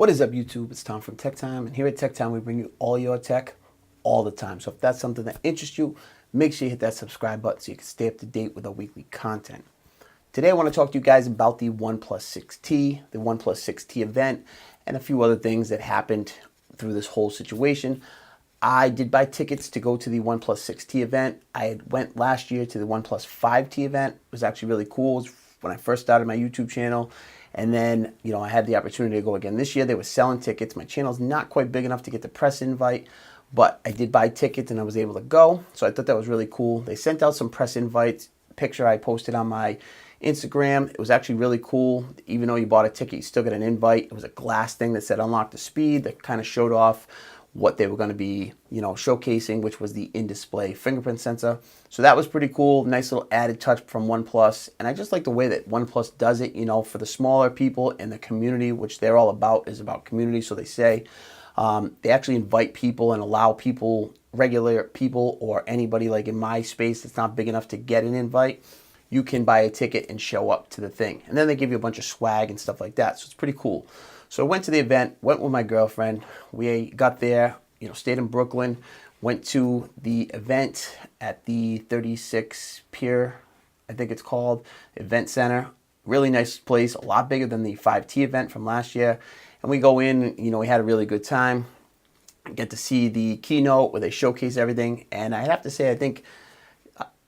What is up, YouTube? It's Tom from Tech Time, and here at Tech Time we bring you all your tech all the time. So if that's something that interests you, make sure you hit that subscribe button so you can stay up to date with our weekly content. Today I want to talk to you guys about the Oneplus 6T, the Oneplus 6T event, and a few other things that happened through this whole situation. I did buy tickets to go to the Oneplus 6T event. I went last year to the Oneplus 5T event. It was actually really cool. It was when I first started my YouTube channel. And then, I had the opportunity to go again this year. They were selling tickets. My channel's not quite big enough to get the press invite, but I did buy tickets and I was able to go. So I thought that was really cool. They sent out some press invites. Picture I posted on my Instagram. It was actually really cool. Even though you bought a ticket, you still get an invite. It was a glass thing that said unlock the speed that kind of showed off what they were going to be, showcasing, which was the in-display fingerprint sensor. So that was pretty cool. Nice little added touch from OnePlus. And I just like the way that OnePlus does it, for the smaller people in the community, which they're all about, is about community. So they say they actually invite people and allow people, regular people or anybody like in my space that's not big enough to get an invite, you can buy a ticket and show up to the thing. And then they give you a bunch of swag and stuff like that. So it's pretty cool. So I went to the event, went with my girlfriend. We got there, stayed in Brooklyn, went to the event at the 36 Pier, I think it's called, event center. Really nice place, a lot bigger than the 5T event from last year. And we go in, we had a really good time. Get to see the keynote where they showcase everything. And I have to say, I think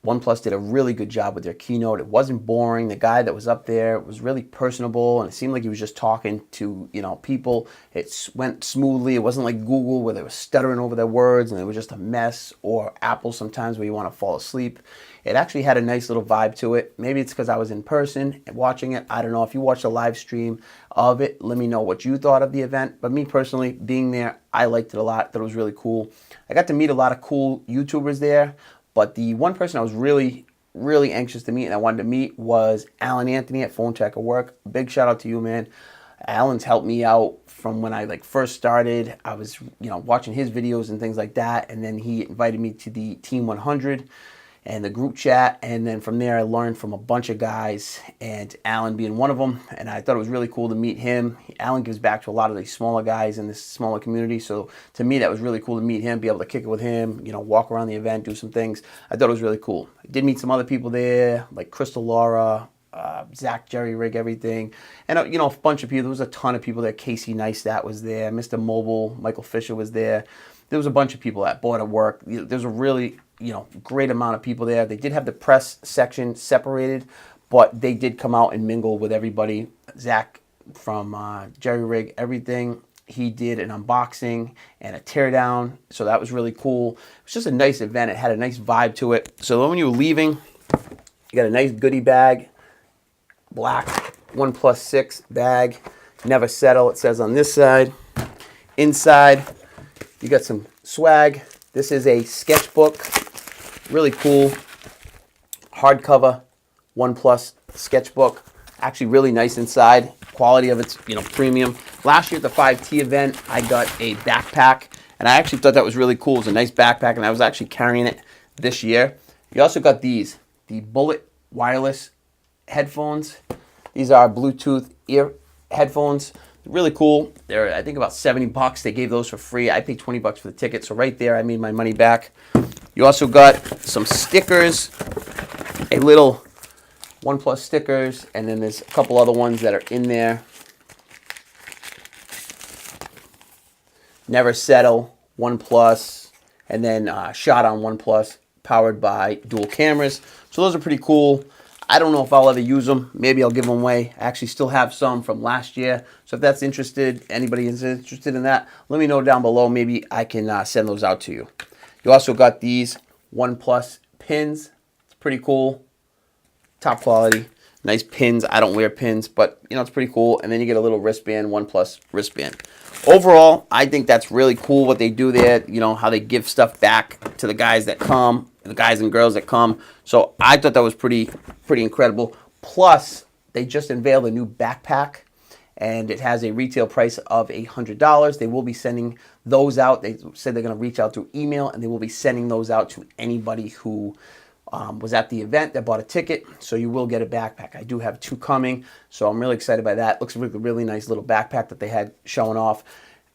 OnePlus did a really good job with their keynote. It wasn't boring. The guy that was up there was really personable, and it seemed like he was just talking to people. It went smoothly. It wasn't like Google where they were stuttering over their words and it was just a mess, or Apple sometimes where you want to fall asleep. It actually had a nice little vibe to it. Maybe it's because I was in person and watching it. I don't know. If you watched a live stream of it, let me know what you thought of the event. But me personally, being there, I liked it a lot. Thought it was really cool. I got to meet a lot of cool YouTubers there. But the one person I was really, really anxious to meet and I wanted to meet was Alan Anthony at Phone Tech at Work. Big shout out to you, man. Alan's helped me out from when I first started. I was, watching his videos and things like that. And then he invited me to the Team 100 and the group chat. And then from there, I learned from a bunch of guys, and Alan being one of them. And I thought it was really cool to meet him. Alan gives back to a lot of these smaller guys in this smaller community. So to me, that was really cool to meet him, be able to kick it with him, walk around the event, do some things. I thought it was really cool. I did meet some other people there, like Crystal Laura, Zach, Jerry Rig, everything. And, a bunch of people. There was a ton of people there. Casey Neistat was there. Mr. Mobile, Michael Fisher was there. There was a bunch of people at Board at Work. There's a really, great amount of people there. They did have the press section separated, but they did come out and mingle with everybody. Zach from Jerry Rig, everything. He did an unboxing and a teardown, so that was really cool. It was just a nice event. It had a nice vibe to it. So when you were leaving, you got a nice goodie bag, black OnePlus 6 bag, never settle, it says on this side. Inside, you got some swag. This is a sketchbook, really cool, hardcover OnePlus sketchbook. Actually really nice inside. Quality of it's, premium. Last year at the 5T event, I got a backpack, and I actually thought that was really cool. It was a nice backpack, and I was actually carrying it this year. You also got these, the Bullet wireless headphones. These are Bluetooth ear headphones. Really cool. They're, I think, about $70. They gave those for free. I paid $20 for the ticket, so right there I made my money back. You also got some stickers, a little OnePlus stickers, and then there's a couple other ones that are in there. Never Settle, OnePlus, and then Shot on OnePlus, powered by dual cameras. So those are pretty cool. I don't know if I'll ever use them. Maybe I'll give them away. I actually still have some from last year. So if that's interested, anybody is interested in that, let me know down below. Maybe I can send those out to you. You also got these Oneplus Pins. It's pretty cool. Top quality. Nice pins. I don't wear pins, but it's pretty cool. And then you get a little wristband, OnePlus wristband. Overall, I think that's really cool what they do there. How they give stuff back to the guys that come, the guys and girls that come. So I thought that was pretty incredible. Plus, they just unveiled a new backpack, and it has a retail price of $100. They will be sending those out. They said they're going to reach out through email, and they will be sending those out to anybody who was at the event that bought a ticket, so you will get a backpack. I do have 2 coming, so I'm really excited by that. Looks like a really nice little backpack that they had showing off.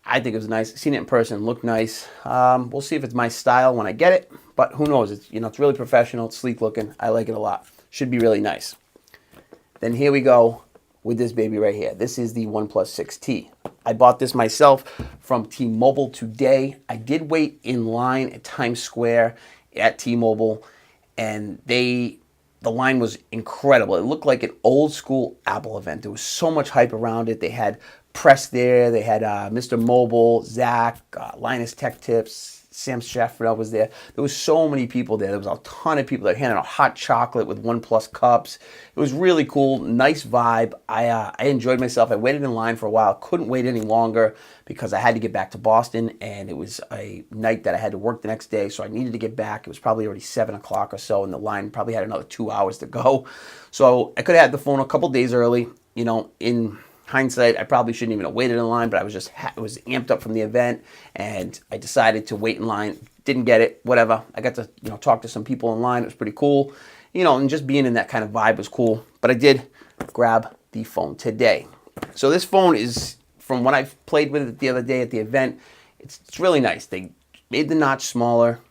I think it was nice. Seen it in person, looked nice. We'll see if it's my style when I get it, but who knows? It's, it's really professional, it's sleek looking. I like it a lot. Should be really nice. Then here we go with this baby right here. This is the OnePlus 6T. I bought this myself from T-Mobile today. I did wait in line at Times Square at T-Mobile, and the line was incredible. It looked like an old school Apple event. There was so much hype around it. They had press there. They had Mr. Mobile, Zach, Linus Tech Tips, Sam Sheffield was there. There was so many people there. There was a ton of people that handed out hot chocolate with OnePlus cups. It was really cool, nice vibe. I enjoyed myself. I waited in line for a while. Couldn't wait any longer because I had to get back to Boston, and it was a night that I had to work the next day, so I needed to get back. It was probably already 7 o'clock or so, and the line probably had another 2 hours to go. So I could have had the phone a couple days early. In hindsight, I probably shouldn't even have waited in line, but I was just was amped up from the event, and I decided to wait in line. Didn't get it, whatever. I got to talk to some people in line. It was pretty cool, and just being in that kind of vibe was cool. But I did grab the phone today. So this phone is, from what I've played with it the other day at the event, it's really nice. They made the notch smaller.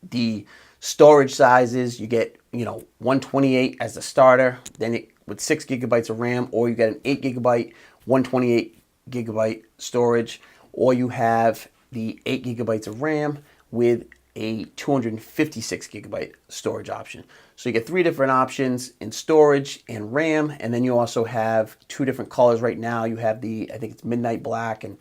The storage sizes, you get 128 as the starter, then with 6 gigabytes of RAM, or you get an 8 gigabyte, 128 gigabyte storage, or you have the 8 gigabytes of RAM with a 256 gigabyte storage option. So you get 3 different options in storage and RAM, and then you also have 2 different colors right now. You have I think it's midnight black and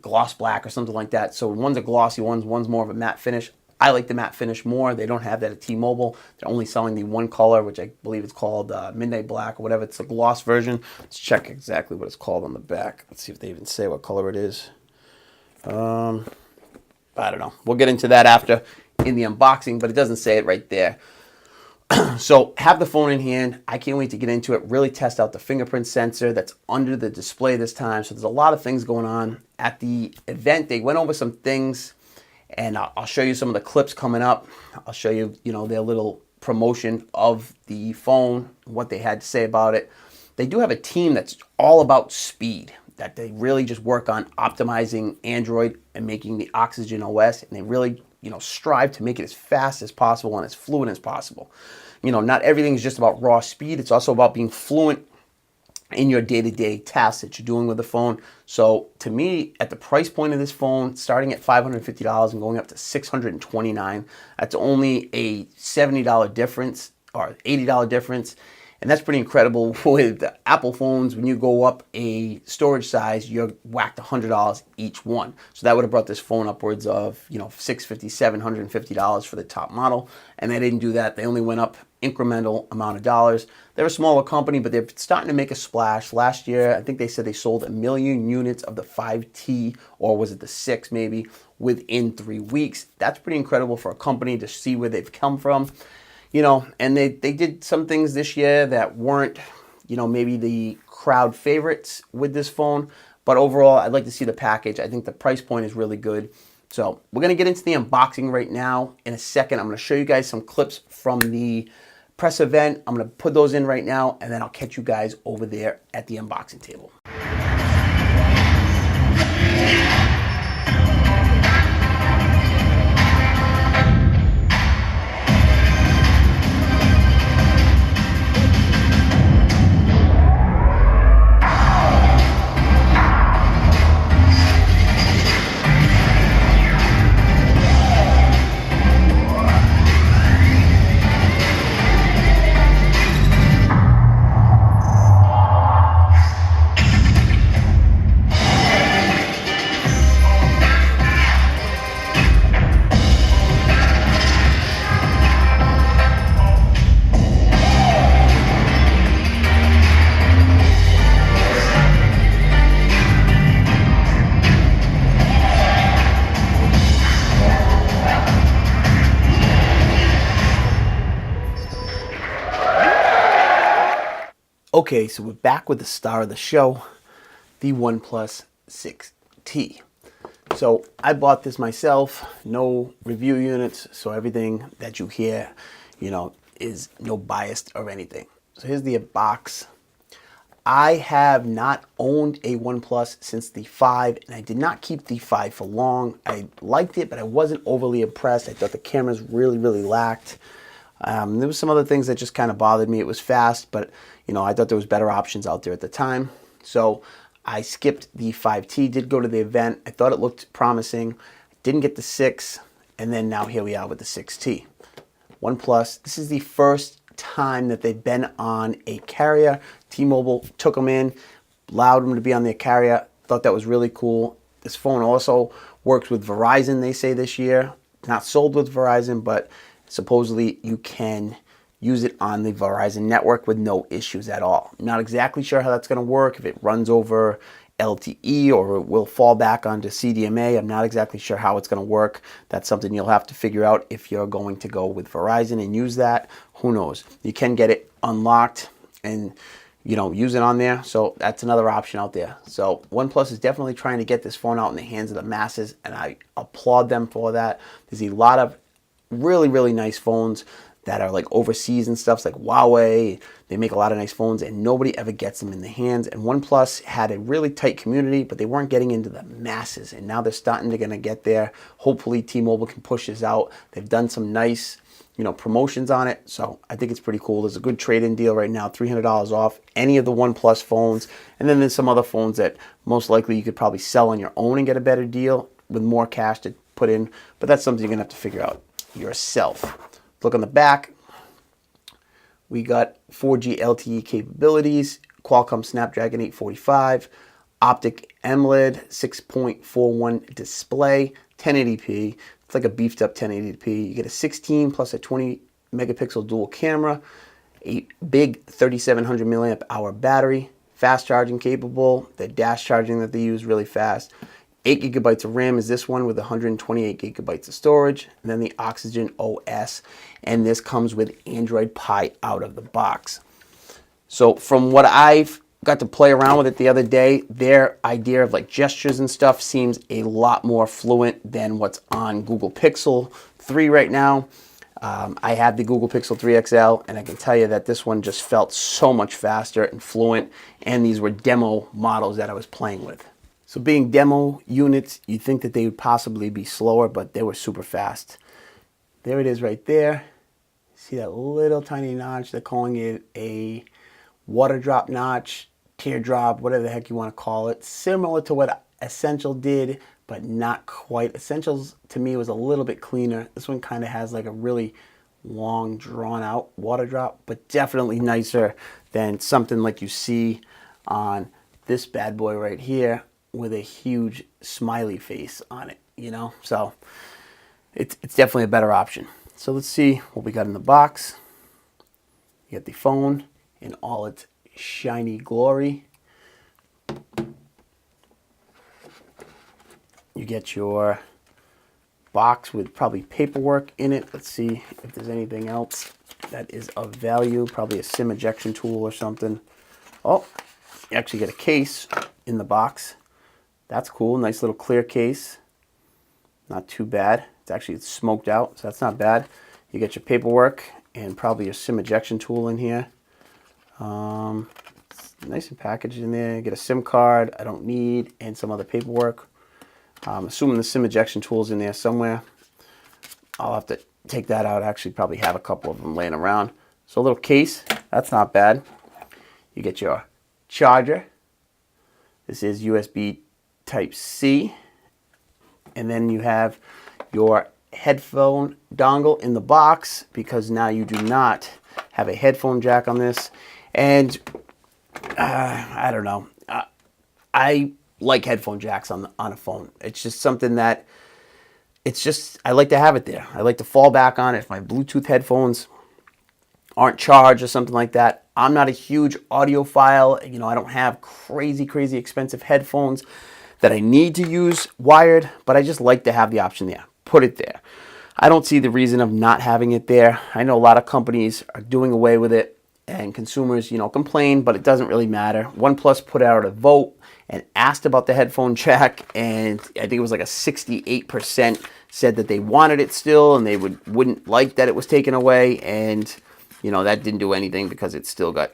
gloss black or something like that. So one's a glossy one, one's more of a matte finish. I like the matte finish more. They don't have that at T-Mobile. They're only selling the one color, which I believe it's called Midnight Black or whatever. It's a gloss version. Let's check exactly what it's called on the back. Let's see if they even say what color it is. I don't know. We'll get into that after in the unboxing, but it doesn't say it right there. So have the phone in hand. I can't wait to get into it, really test out the fingerprint sensor that's under the display this time. So there's a lot of things going on. At the event, they went over some things, and I'll show you some of the clips coming up. I'll show you, their little promotion of the phone, what they had to say about it. They do have a team that's all about speed, that they really just work on optimizing Android and making the Oxygen OS, and they really, strive to make it as fast as possible and as fluent as possible. Not everything is just about raw speed. It's also about being fluent in your day-to-day tasks that you're doing with the phone. So to me, at the price point of this phone, starting at $550 and going up to $629, that's only a $70 difference or $80 difference. And that's pretty incredible. With the Apple phones, when you go up a storage size, you're whacked $100 each one. So that would have brought this phone upwards of, $650, $750 for the top model. And they didn't do that. They only went up incremental amount of dollars. They're a smaller company, but they're starting to make a splash. Last year, I think they said they sold 1 million units of the 5T, or was it the 6 maybe, within 3 weeks. That's pretty incredible for a company to see where they've come from. And they did some things this year that weren't, maybe the crowd favorites with this phone. But overall, I'd like to see the package. I think the price point is really good. So we're going to get into the unboxing right now. In a second, I'm going to show you guys some clips from the press event. I'm going to put those in right now, and then I'll catch you guys over there at the unboxing table. Okay, so we're back with the star of the show, the OnePlus 6T. So I bought this myself, no review units, so everything that you hear, is no biased or anything. So here's the box. I have not owned a OnePlus since the 5, and I did not keep the 5 for long. I liked it, but I wasn't overly impressed. I thought the cameras really, really lacked. There was some other things that just kind of bothered me. It was fast, but I thought there was better options out there at the time. So I skipped the 5T, did go to the event. I thought it looked promising. Didn't get the 6, and then now here we are with the 6T. OnePlus, this is the first time that they've been on a carrier. T-Mobile took them in, allowed them to be on their carrier. Thought that was really cool. This phone also works with Verizon, they say, this year. Not sold with Verizon, but supposedly you can use it on the Verizon network with no issues at all. Not exactly sure how that's going to work, if it runs over LTE or it will fall back onto CDMA. I'm not exactly sure how it's going to work. That's something you'll have to figure out if you're going to go with Verizon and use that. Who knows? You can get it unlocked and use it on there. So that's another option out there. So OnePlus is definitely trying to get this phone out in the hands of the masses, and I applaud them for that. There's a lot of really, really nice phones that are like overseas and stuff, like Huawei. They make a lot of nice phones and nobody ever gets them in the hands. And OnePlus had a really tight community, but they weren't getting into the masses. And now they're starting to get there. Hopefully T-Mobile can push this out. They've done some nice, promotions on it. So I think it's pretty cool. There's a good trade-in deal right now, $300 off any of the OnePlus phones. And then there's some other phones that most likely you could probably sell on your own and get a better deal with more cash to put in. But that's something you're gonna have to figure out yourself. Look on the back. We got 4G LTE capabilities, Qualcomm Snapdragon 845, optic AMOLED, 6.41 display, 1080p. It's like a beefed up 1080p. You get a 16 plus a 20 megapixel dual camera, a big 3700 milliamp hour battery, fast charging capable. The dash charging that they use really fast. 8 gigabytes of RAM is this one with 128 gigabytes of storage, and then the Oxygen OS, and this comes with Android Pie out of the box. So from what I've got to play around with it the other day, their idea of like gestures and stuff seems a lot more fluent than what's on Google Pixel 3 right now. I have the Google Pixel 3 XL, and I can tell you that this one just felt so much faster and fluent, and these were demo models that I was playing with. So being demo units, you'd think that they would possibly be slower, but they were super fast. There it is right there. See that little tiny notch? They're calling it a water drop notch, teardrop, whatever the heck you want to call it. Similar to what Essential did, but not quite. Essentials to me was a little bit cleaner. This one kind of has like a really long, drawn out water drop, but definitely nicer than something like you see on this bad boy right here, with a huge smiley face on it, So it's definitely a better option. So let's see what we got in the box. You get the phone in all its shiny glory. You get your box with probably paperwork in it. Let's see if there's anything else that is of value. Probably a SIM ejection tool or something. Oh, you actually get a case in the box. That's cool. Nice little clear case. Not too bad. It's smoked out, so that's not bad. You get your paperwork and probably your SIM ejection tool in here. Nice and packaged in there. You get a SIM card I don't need, and some other paperwork. I'm assuming the SIM ejection tool is in there somewhere. I'll have to take that out. I actually probably have a couple of them laying around. So a little case. That's not bad. You get your charger. This is USB Type-C, and then you have your headphone dongle in the box, because now you do not have a headphone jack on this. And I don't know, I like headphone jacks on a phone. It's just something that I like to have it there. I like to fall back on it if my Bluetooth headphones aren't charged or something like that. I'm not a huge audiophile. I don't have crazy expensive headphones that I need to use wired, but I just like to have the option there. Put it there. I don't see the reason of not having it there. I know a lot of companies are doing away with it, and consumers, complain, but it doesn't really matter. OnePlus put out a vote and asked about the headphone jack, and I think it was like a 68% said that they wanted it still, and they wouldn't like that it was taken away, and that didn't do anything because it still got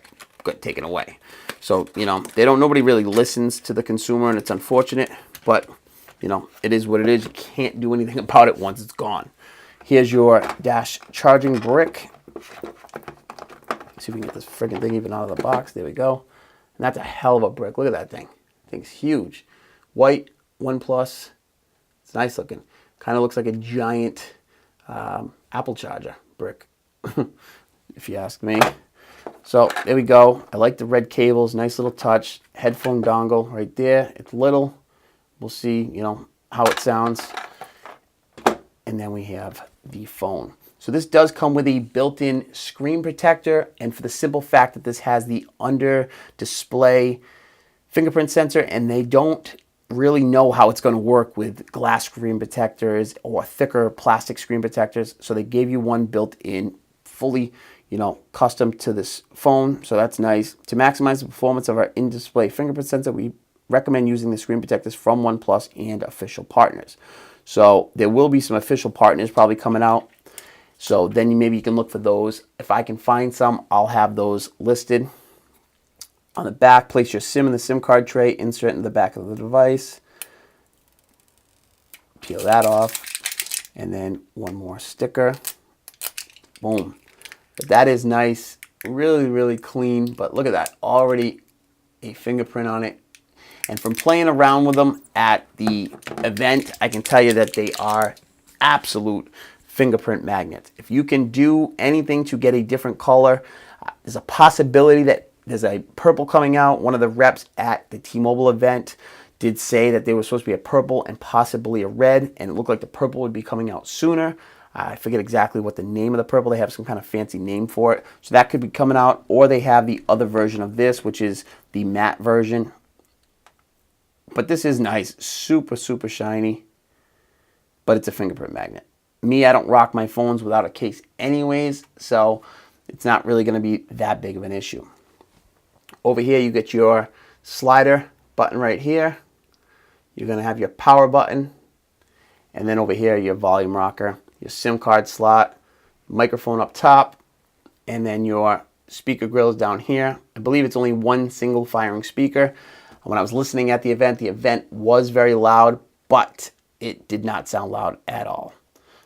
taken away. So nobody really listens to the consumer, and it's unfortunate, but it is what it is. You can't do anything about it once it's gone. Here's your dash charging brick. Let's see if we can get this freaking thing even out of the box. There we go. And that's a hell of a brick. Look at that thing. Thing's huge. White, OnePlus. It's nice looking. Kind of looks like a giant Apple charger brick, if you ask me. So there we go. I like the red cables. Nice little touch. Headphone dongle right there. It's little. We'll see, how it sounds. And then we have the phone. So this does come with a built-in screen protector, and for the simple fact that this has the under display fingerprint sensor, and they don't really know how it's going to work with glass screen protectors or thicker plastic screen protectors. So they gave you one built in, fully, custom to this phone. So that's nice. To maximize the performance of our in-display fingerprint sensor, we recommend using the screen protectors from OnePlus and official partners. So there will be some official partners probably coming out. So then maybe you can look for those. If I can find some, I'll have those listed. On the back, place your SIM in the SIM card tray, insert it in the back of the device. Peel that off. And then one more sticker. Boom. But that is nice. Really, really clean. But look at that. Already a fingerprint on it. And from playing around with them at the event, I can tell you that they are absolute fingerprint magnets. If you can do anything to get a different color, there's a possibility that there's a purple coming out. One of the reps at the T-Mobile event did say that there was supposed to be a purple and possibly a red, and it looked like the purple would be coming out sooner. I forget exactly what the name of the purple. They have some kind of fancy name for it. So that could be coming out, or they have the other version of this, which is the matte version. But this is nice. Super, super shiny. But it's a fingerprint magnet. Me, I don't rock my phones without a case anyways, so it's not really going to be that big of an issue. Over here, you get your slider button right here. You're going to have your power button. And then over here, your volume rocker, your SIM card slot, microphone up top, and then your speaker grills down here. I believe it's only one single firing speaker. When I was listening at the event was very loud, but it did not sound loud at all.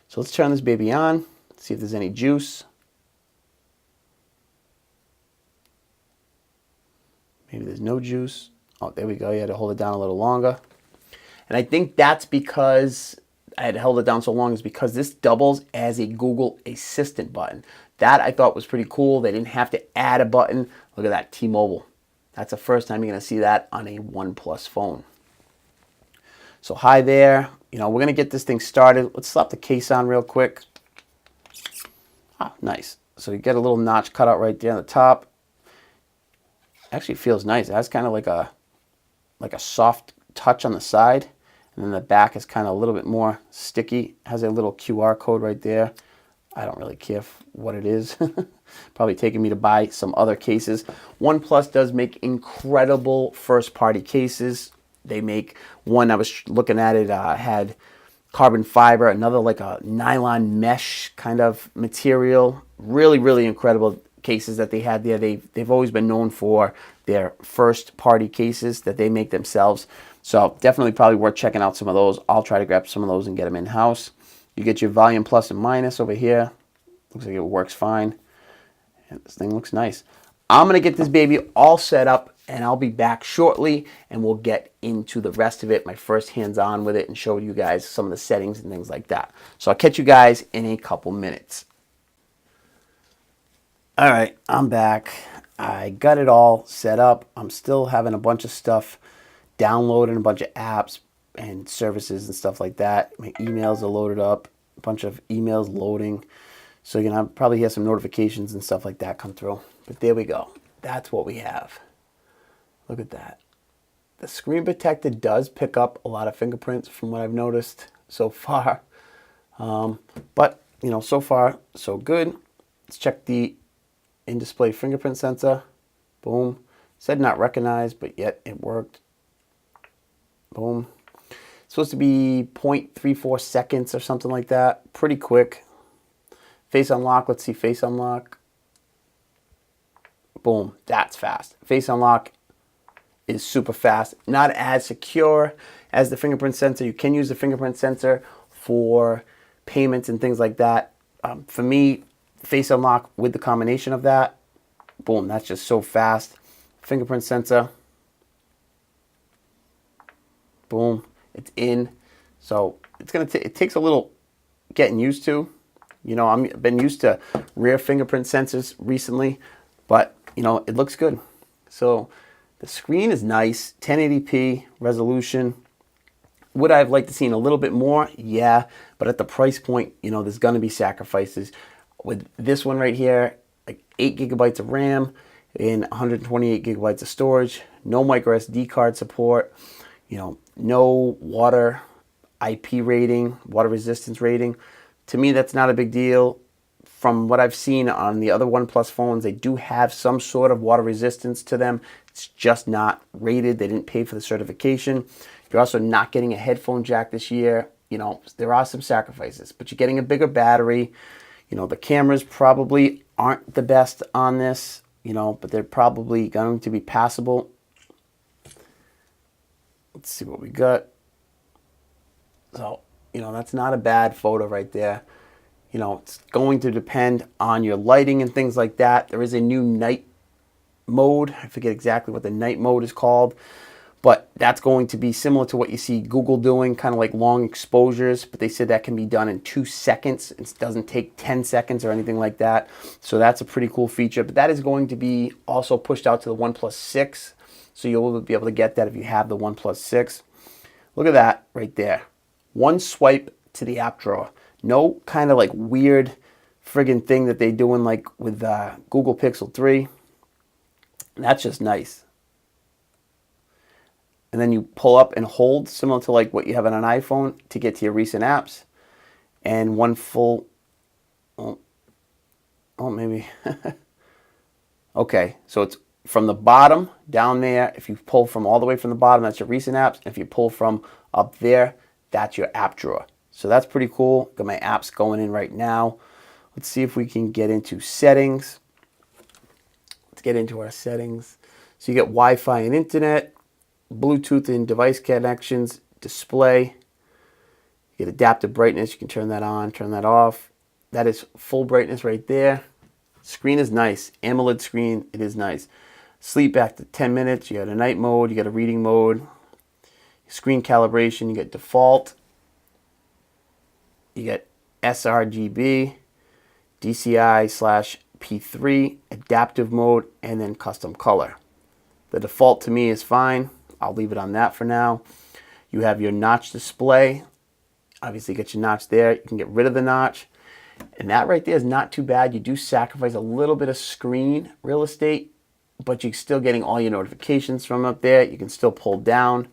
So let's turn this baby on, see if there's any juice. Maybe there's no juice. Oh, there we go. You had to hold it down a little longer. And I think that's because I had held it down so long is because this doubles as a Google Assistant button. That I thought was pretty cool. They didn't have to add a button. Look at that, T-Mobile. That's the first time you're going to see that on a OnePlus phone. So hi there. We're going to get this thing started. Let's slap the case on real quick. Ah, nice. So you get a little notch cut out right there on the top. Actually feels nice. It has kind of like a soft touch on the side. And then the back is kind of a little bit more sticky. It has a little QR code right there. I don't really care what it is. Probably taking me to buy some other cases. OnePlus does make incredible first-party cases. They make one, I was looking at it, had carbon fiber, another like a nylon mesh kind of material. Really, really incredible cases that they had there. They've always been known for their first-party cases that they make themselves. So definitely probably worth checking out some of those. I'll try to grab some of those and get them in-house. You get your volume plus and minus over here. Looks like it works fine. And this thing looks nice. I'm going to get this baby all set up, and I'll be back shortly, and we'll get into the rest of it, my first hands-on with it, and show you guys some of the settings and things like that. So I'll catch you guys in a couple minutes. All right, I'm back. I got it all set up. I'm still having a bunch of stuff downloading, a bunch of apps and services and stuff like that. My emails are loaded up, a bunch of emails loading. So you're going to probably hear some notifications and stuff like that come through. But there we go. That's what we have. Look at that. The screen protector does pick up a lot of fingerprints from what I've noticed so far. But, so far, so good. Let's check the in-display fingerprint sensor. Boom. Said not recognized, but yet it worked. Boom. It's supposed to be 0.34 seconds or something like that. Pretty quick. Face unlock. Let's see face unlock. Boom. That's fast. Face unlock is super fast. Not as secure as the fingerprint sensor. You can use the fingerprint sensor for payments and things like that. For me, face unlock with the combination of that, boom, that's just so fast. Fingerprint sensor, boom, it's in. So it's gonna it takes a little getting used to. You know, I've been used to rear fingerprint sensors recently, but you know, it looks good. So the screen is nice, 1080p resolution. Would I have liked to seen a little bit more? Yeah, but at the price point, you know, there's gonna be sacrifices. With this one right here, like 8 gigabytes of RAM and 128 gigabytes of storage, no micro SD card support, you know, no water IP rating, water resistance rating. To me, that's not a big deal. From what I've seen on the other OnePlus phones, they do have some sort of water resistance to them. It's just not rated. They didn't pay for the certification. You're also not getting a headphone jack this year. You know, there are some sacrifices, but you're getting a bigger battery. You know, the cameras probably aren't the best on this, you know, but they're probably going to be passable. Let's see what we got. So, you know, that's not a bad photo right there. You know, it's going to depend on your lighting and things like that. There is a new night mode. I forget exactly what the night mode is called, but that's going to be similar to what you see Google doing, kind of like long exposures, but they said that can be done in 2 seconds. It doesn't take 10 seconds or anything like that. So that's a pretty cool feature, but that is going to be also pushed out to the OnePlus 6. So you'll be able to get that if you have the OnePlus 6. Look at that right there. One swipe to the app drawer. No kind of like weird friggin' thing that they doing like with Google Pixel 3. That's just nice. And then you pull up and hold, similar to like what you have on an iPhone, to get to your recent apps. And one full, oh maybe. Okay, so it's from the bottom down there. If you pull from all the way from the bottom, that's your recent apps. If you pull from up there, that's your app drawer. So that's pretty cool. Got my apps going in right now. Let's see if we can get into settings. Let's get into our settings. So you get Wi-Fi and internet, Bluetooth and device connections, display. You get adaptive brightness. You can turn that on, turn that off. That is full brightness right there. Screen is nice. AMOLED screen, it is nice. Sleep after 10 minutes. You got a night mode. You got a reading mode. Screen calibration. You get default. You get sRGB, DCI/P3, adaptive mode, and then custom color. The default to me is fine. I'll leave it on that for now. You have your notch display. Obviously, get your notch there. You can get rid of the notch. And that right there is not too bad. You do sacrifice a little bit of screen real estate, but you're still getting all your notifications from up there. You can still pull down,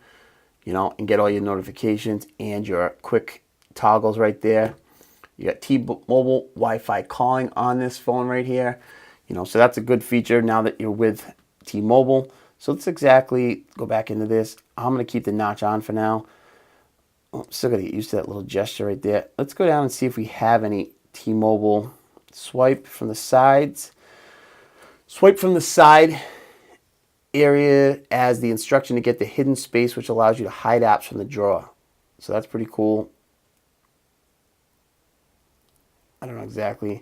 you know, and get all your notifications and your quick toggles right there. You got T-Mobile Wi-Fi calling on this phone right here. You know, so that's a good feature now that you're with T-Mobile. So let's exactly go back into this. I'm going to keep the notch on for now. Oh, still got to get used to that little gesture right there. Let's go down and see if we have any T-Mobile. Swipe from the sides. Swipe from the side area as the instruction to get the hidden space, which allows you to hide apps from the drawer. So that's pretty cool. I don't know exactly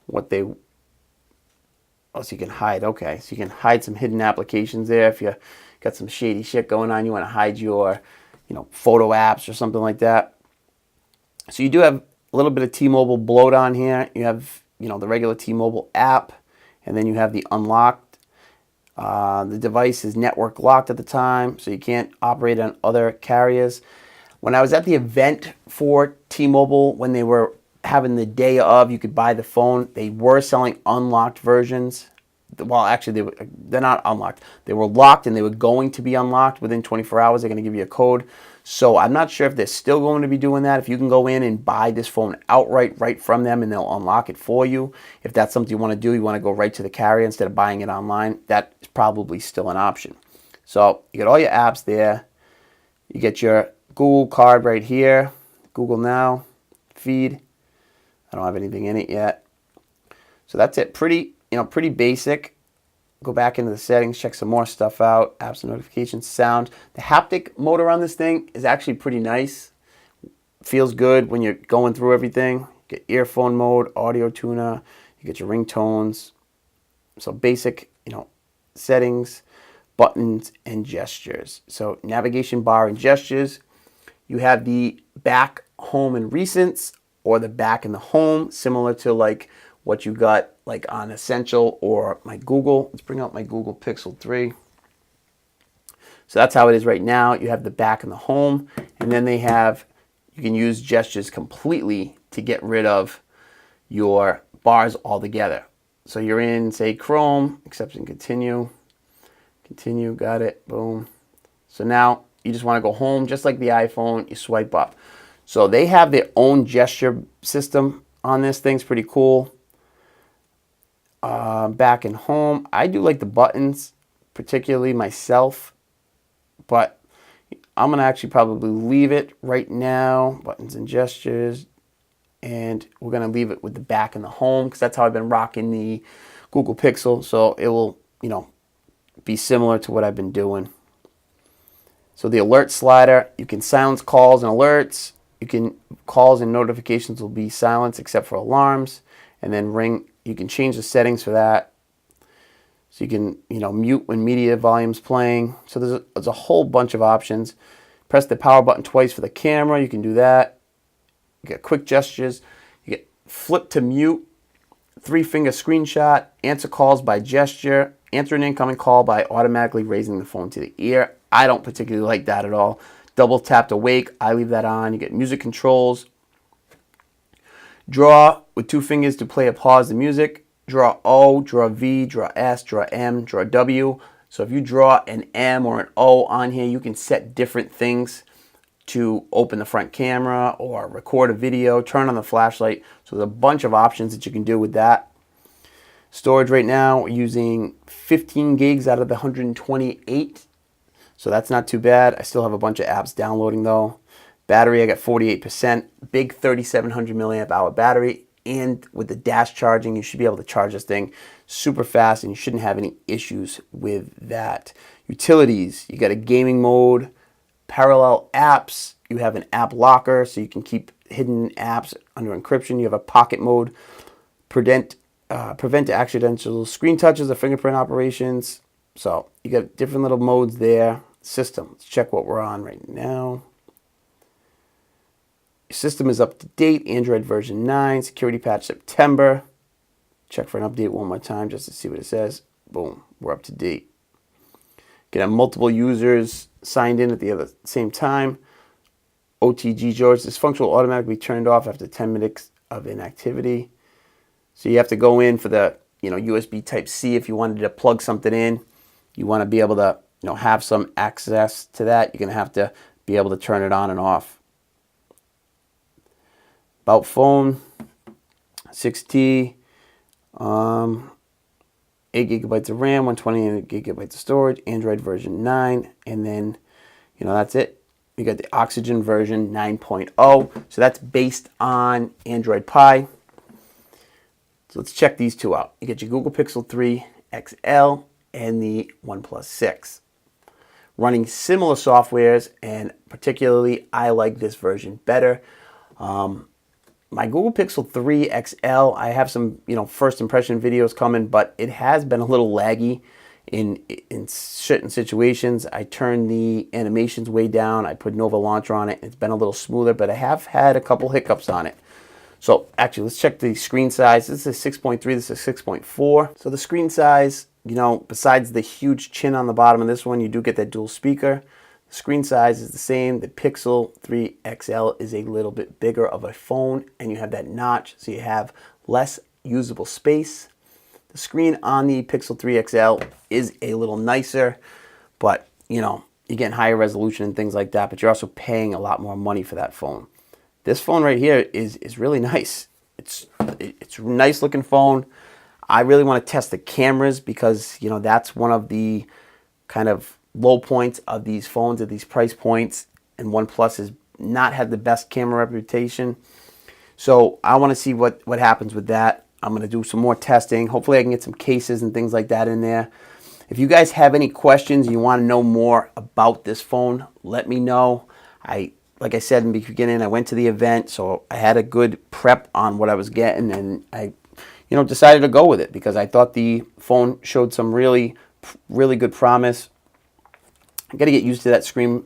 what they... Oh, so you can hide. Okay, so you can hide some hidden applications there. If you got some shady shit going on, you want to hide your, you know, photo apps or something like that. So you do have a little bit of T-Mobile bloat on here. You have, you know, the regular T-Mobile app, and then you have the unlocked. The device is network locked at the time, so you can't operate on other carriers. When I was at the event for T-Mobile, when they were having the day of, you could buy the phone, they were selling unlocked versions. well, actually, they're not unlocked. They were locked and they were going to be unlocked within 24 hours. They're going to give you a code. So I'm not sure if they're still going to be doing that. If you can go in and buy this phone outright right from them and they'll unlock it for you. If that's something you want to do, you want to go right to the carrier instead of buying it online, that is probably still an option. So you get all your apps there. You get your Google card right here, Google Now, feed. I don't have anything in it yet. So that's it. Pretty basic. Go back into the settings, check some more stuff out. Apps and notifications, sound. The haptic motor on this thing is actually pretty nice. Feels good when you're going through everything. You get earphone mode, audio tuner. You get your ringtones. So basic, settings, buttons, and gestures. So navigation bar and gestures. You have the back, home, and recents, or the back and the home, similar to like what you got like on Essential or my Google. Let's bring out my Google Pixel 3. So that's how it is right now. You have the back and the home, and then you can use gestures completely to get rid of your bars altogether. So you're in, say, Chrome, accept and continue. Continue, got it, boom. So now you just want to go home, just like the iPhone, you swipe up. So they have their own gesture system on this thing. It's pretty cool. Back and home, I do like the buttons, particularly myself, but I'm going to actually probably leave it right now, buttons and gestures, and we're going to leave it with the back and the home because that's how I've been rocking the Google Pixel, so it will, be similar to what I've been doing. So the alert slider, you can silence calls and alerts. Calls and notifications will be silenced except for alarms, and then ring. You can change the settings for that. So you can, mute when media volume's playing. So there's a whole bunch of options. Press the power button twice for the camera. You can do that. You get quick gestures. You get flip to mute, 3-finger screenshot, answer calls by gesture, answer an incoming call by automatically raising the phone to the ear. I don't particularly like that at all. Double tap to wake. I leave that on. You get music controls. Draw with 2 fingers to play or pause the music. Draw O, draw V, draw S, draw M, draw W. So if you draw an M or an O on here, you can set different things to open the front camera or record a video, turn on the flashlight. So there's a bunch of options that you can do with that. Storage right now, we're using 15 gigs out of the 128. So that's not too bad. I still have a bunch of apps downloading though. Battery, I got 48%, big 3700 milliamp hour battery, and with the dash charging, you should be able to charge this thing super fast and you shouldn't have any issues with that. Utilities, you got a gaming mode, parallel apps, you have an app locker so you can keep hidden apps under encryption. You have a pocket mode, prevent accidental screen touches or fingerprint operations. So you got different little modes there. System, let's check what we're on right now. Your system is up to date, Android version 9, security patch September. Check for an update one more time just to see what it says. Boom, we're up to date. You can have multiple users signed in at the same time. OTG George, this function will automatically be turned off after 10 minutes of inactivity. So you have to go in for the USB Type-C if you wanted to plug something in. You want to be able to have some access to that. You're going to have to be able to turn it on and off. About phone, 6T, 8 gigabytes of RAM, 128 gigabytes of storage, Android version 9, and then, that's it. You got the Oxygen version 9.0, so that's based on Android Pie. So let's check these two out. You get your Google Pixel 3 XL and the Oneplus 6. Running similar softwares, and particularly I like this version better. My Google Pixel 3 XL, I have some, first impression videos coming, but it has been a little laggy in certain situations. I turned the animations way down. I put Nova Launcher on it. It's been a little smoother, but I have had a couple hiccups on it. So actually, let's check the screen size. This is 6.3, this is 6.4. So the screen size, besides the huge chin on the bottom of this one, you do get that dual speaker. The screen size is the same. The Pixel 3 XL is a little bit bigger of a phone, and you have that notch, so you have less usable space. The The screen on the Pixel 3 XL is a little nicer, but you know, you're getting higher resolution and things like that, but you're also paying a lot more money for that phone. This phone right here is really nice. It's a nice looking phone. I really want to test the cameras because, you know, that's one of the kind of low points of these phones at these price points, and OnePlus has not had the best camera reputation. So I want to see what happens with that. I'm going to do some more testing. Hopefully I can get some cases and things like that in there. If you guys have any questions, you want to know more about this phone, let me know. Like I said in the beginning, I went to the event, so I had a good prep on what I was getting, and I, you know, decided to go with it because I thought the phone showed some really good promise. I got to get used to that screen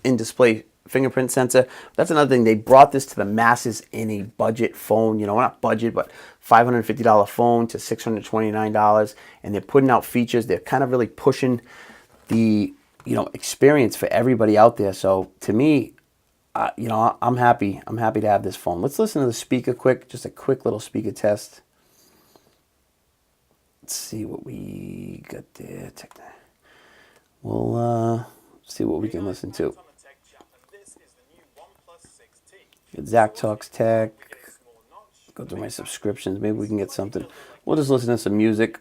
in-display fingerprint sensor. That's another thing. They brought this to the masses in a budget phone, you know, not budget, but $550 phone to $629, and they're putting out features. They're kind of really pushing the, you know, experience for everybody out there. So to me, you know, I'm happy. I'm happy to have this phone. Let's listen to the speaker quick, just a quick little speaker test. Let's see what we got there. We'll see what we can listen to. Zach Talks Tech. Go through my subscriptions. Maybe we can get something. We'll just listen to some music.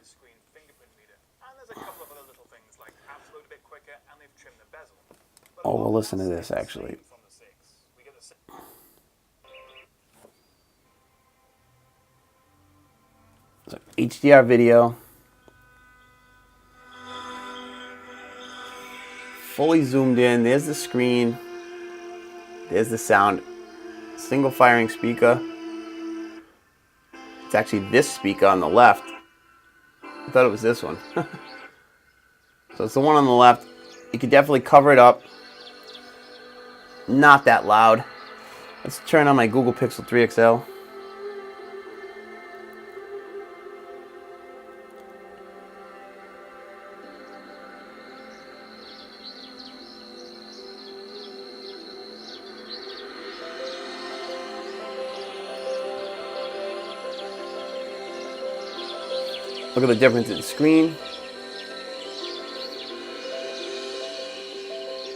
Oh, we'll listen to this actually. So HDR video. Fully zoomed in. There's the screen. There's the sound. Single firing speaker. It's actually this speaker on the left. I thought it was this one. So it's the one on the left. You could definitely cover it up. Not that loud. Let's turn on my Google Pixel 3 XL. Look at the difference in the screen.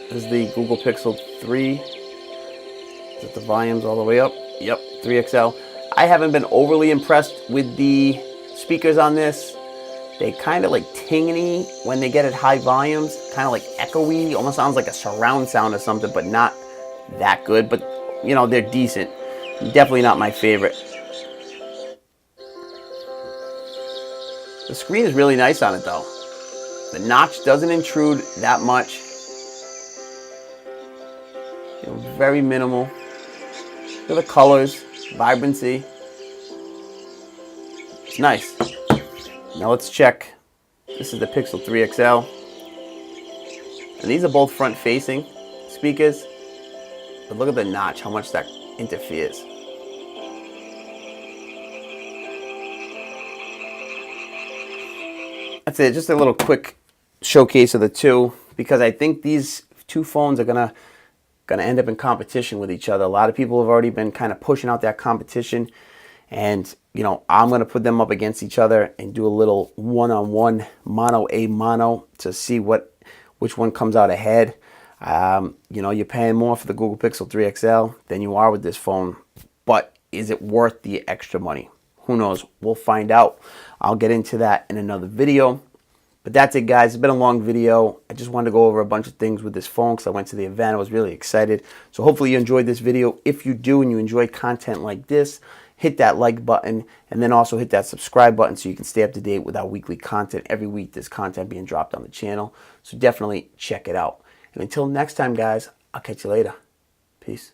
This is the Google Pixel 3. Is it the volumes all the way up? Yep, 3XL. I haven't been overly impressed with the speakers on this. They kind of like tingy when they get at high volumes, kind of like echoey, almost sounds like a surround sound or something, but not that good. But, you know, they're decent. Definitely not my favorite. The screen is really nice on it though. The notch doesn't intrude that much. You know, very minimal. Look at the colors, vibrancy. It's nice. Now let's check. This is the Pixel 3 XL. And these are both front facing speakers. But look at the notch, how much that interferes. That's it, just a little quick showcase of the two, because I think these two phones are gonna end up in competition with each other. A lot of people have already been kind of pushing out that competition, and you know, I'm gonna put them up against each other and do a little one-on-one mono a mono to see which one comes out ahead. You know, you're paying more for the Google Pixel 3 XL than you are with this phone, but is it worth the extra money? Who knows? We'll find out. I'll get into that in another video. But that's it, guys. It's been a long video. I just wanted to go over a bunch of things with this phone because I went to the event. I was really excited. So hopefully you enjoyed this video. If you do and you enjoy content like this, hit that like button and then also hit that subscribe button so you can stay up to date with our weekly content. Every week there's content being dropped on the channel. So definitely check it out. And until next time, guys, I'll catch you later. Peace.